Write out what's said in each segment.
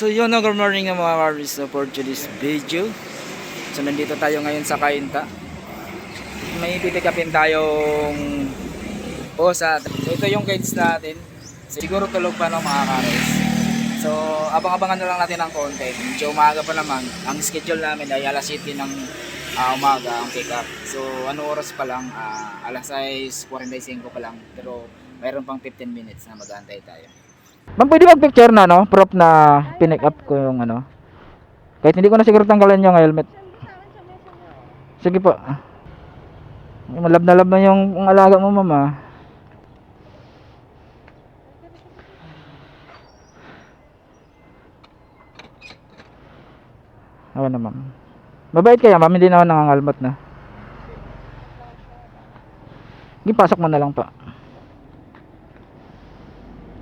So yun, good morning mga Karis, for today's video. So nandito tayo ngayon sa Cainta. May pipick-upin tayong posa. So ito yung guides natin. Siguro tulog pa ng mga Karis. So abang-abangan na lang natin ang content. Medyo umaga pa naman. Ang schedule namin ay alas 7 ng umaga ang pick up. So ano oras pa lang? Alas 6:45 pa lang. Pero mayroon pang 15 minutes na mag-aantay tayo. Ma'am, pwede mag-picture na, no? Prop na pinick up ko yung ano. Kahit hindi ko na siguro tanggalan yung helmet. Sige po. Malab na lab na yung alaga mo, mama. Awa na, ma'am. Mabait kaya, ma'am. Hindi na ako nangangalmat na. Sige, pasok mo na lang pa.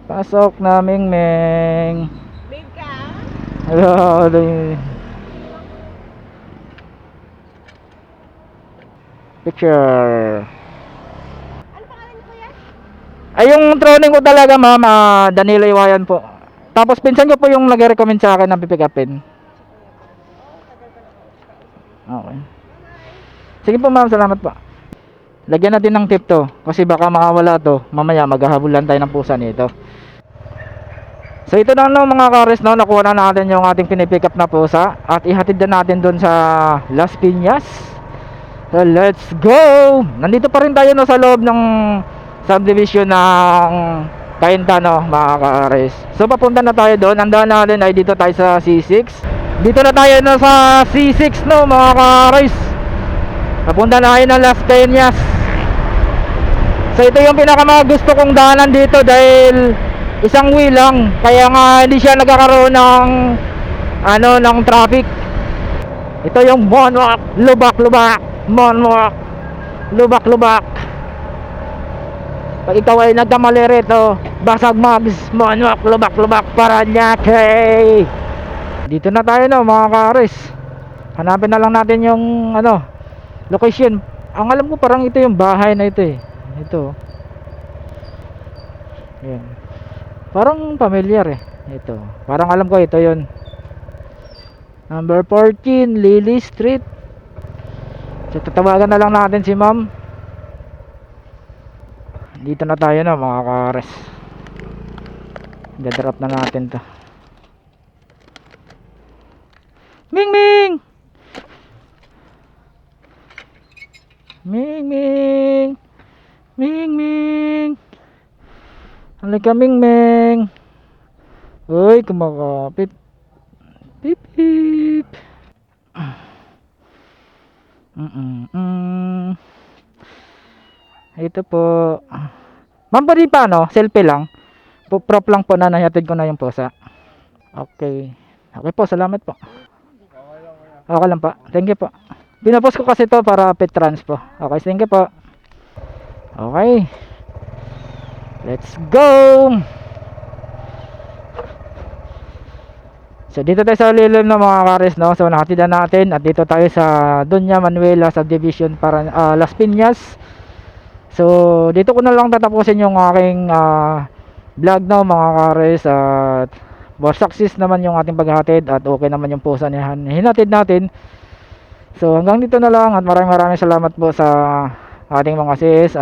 Pasok na, Ming. Babe ka? Hello. Picture. Ano pangalan niyo kuya? Ay, yung trolling ko talaga, ma'am, Danilo Iwayan po. Tapos pinsan ko po yung nag-recommend sa akin na pipick upin. Okay. Sige po, ma'am, salamat po. Lagyan natin ng tip to kasi baka makawala to. Mamaya maghahabulan tayo ng pusa nito. So ito na, no, mga Kares, no, nakuha na natin yung ating pinipick up na pusa at ihatid na natin doon sa Las Piñas. So let's go. Nandito pa rin tayo, no, sa loob ng subdivision ng Cainta, no, mga Kares. So papunta na tayo doon. Ang daan natin ay dito tayo sa C6. Dito na tayo, no, sa C6, no, mga Kares. Papunta na tayo ng Las Piñas. So ito yung pinakamagusto kong daanan dito dahil isang way lang, kaya nga hindi siya nagkakaroon ng ng traffic. Ito yung Monwalk, lubak, Monwalk, lubak. Pag ikaw ay nagkamali rito, basag mags, Monwalk, lubak, Paranaque. Dito na tayo, no, mga Kares. Hanapin na lang natin yung location. Ang alam ko parang ito yung bahay na ito eh. Ito. Ayan. Parang familiar eh. Ito. Parang alam ko ito yun. Number 14, Lily Street. So tatawagan na lang natin si ma'am. Dito na tayo, na mga Kares. Dadrop na natin to. Ming! Halika, Ming. Uy, kumakapit. Pip. Ito po. Ma'am, pwede pa, no? Selfie lang. Prop lang po na nahatid ko na yung pusa. Okay. Okay po, salamat po. Okay lang pa. Thank you po. Pinapost ko kasi to para pet trans po. Okay, thank you po. Okay. Let's go. So dito tayo sa lilim ng mga Kares, no. So nakatid na natin at dito tayo sa Doña Manuela subdivision para Las Piñas. So dito ko na lang tatapusin yung aking vlog, no, mga Kares, at more success naman yung ating paghatid at okay naman yung pusa niya hinatid natin. So hanggang dito na lang at maraming salamat po sa ating mga sis.